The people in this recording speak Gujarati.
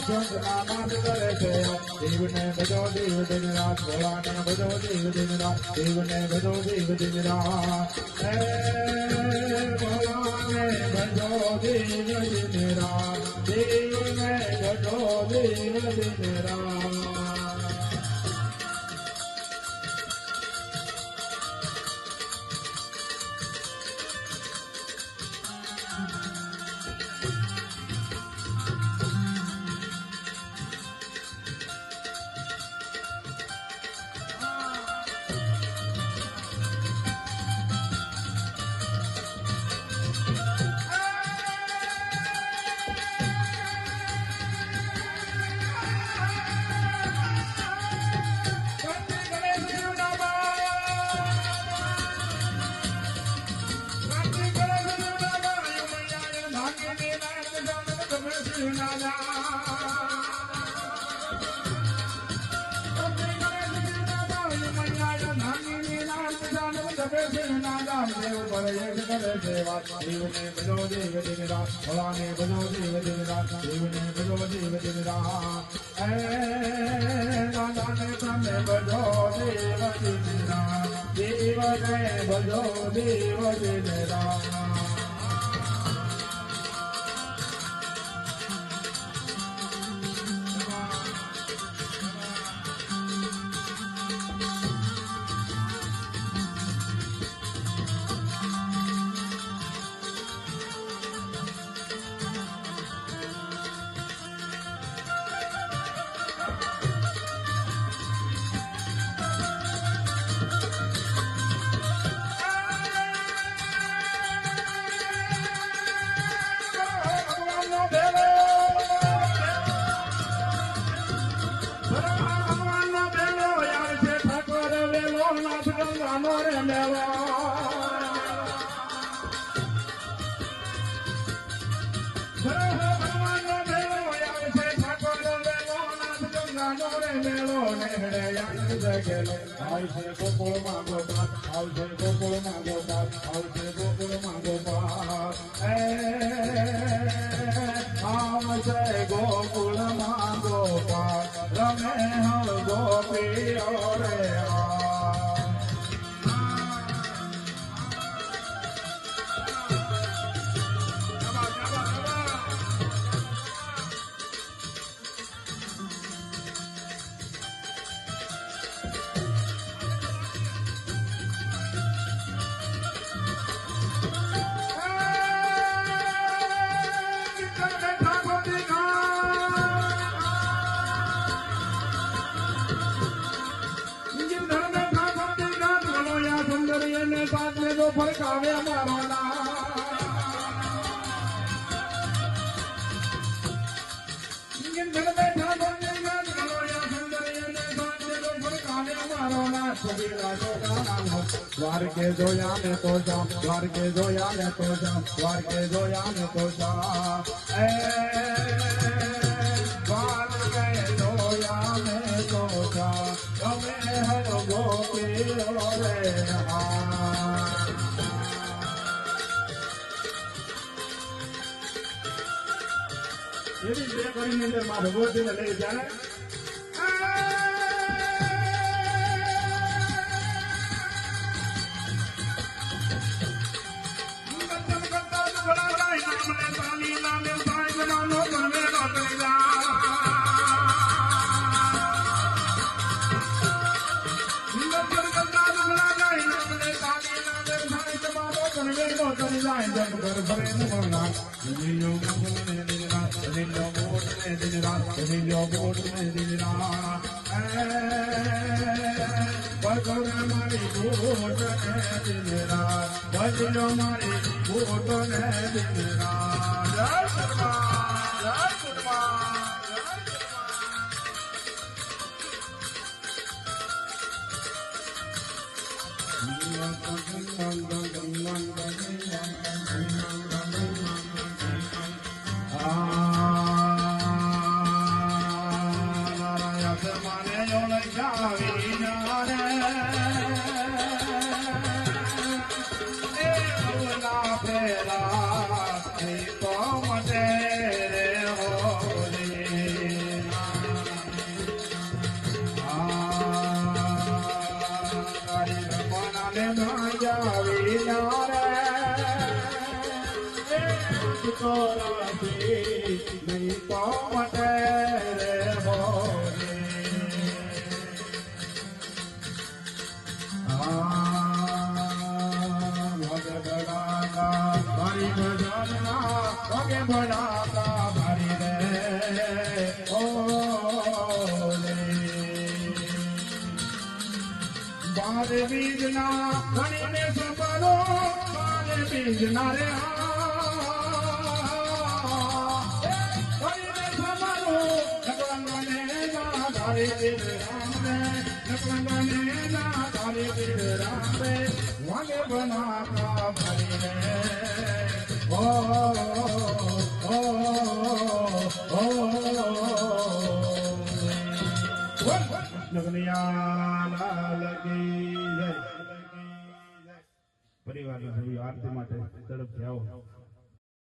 શંખના નાદ કરે છે દેવને ભજો દેવ દિન રાત ભોળાને ભજો દેવ દિન રાત દેવને ભજો દેવ દિન રાત હે ભોળાને ભજો દેવ દિન રાત દેવને ભજો દેવ દિન રાત દેવને ભજો દેવ દિન રાત ભોળાને ભજો દેવ દિન રાત દેવને ભજો દેવ દિન રાત હે દાદાને તમે ભજો દેવ દિન રાત દેવને ભજો દેવ દિન રાત ફરકાવે મારો દ્વારકે જોયા ને તો જામ દ્વારકે જોયા ને તો જામ દ્વારકે જોયા ને તો જામ દ્વારકે જોયા ને તો જામ તમે હર ગોપી રે એવી બે કરીને અંદર માં ભગવતીને લઈ જાય સુતો રાજી નહીં તો મટે રે મોરે ભારી ભજનના વગે ભણાતા ભારી રે બારે બીજના ઘણીને સંભાળો બારે બીજના રે ઘણીને સંભાળો નકલંગને ના ધારે દેવ રામ રે નકલંગને ના ધારે દેવ રામ રે વાગે બનાતા ભારી રે પરિવાર આરતી માટે તરફથી આવો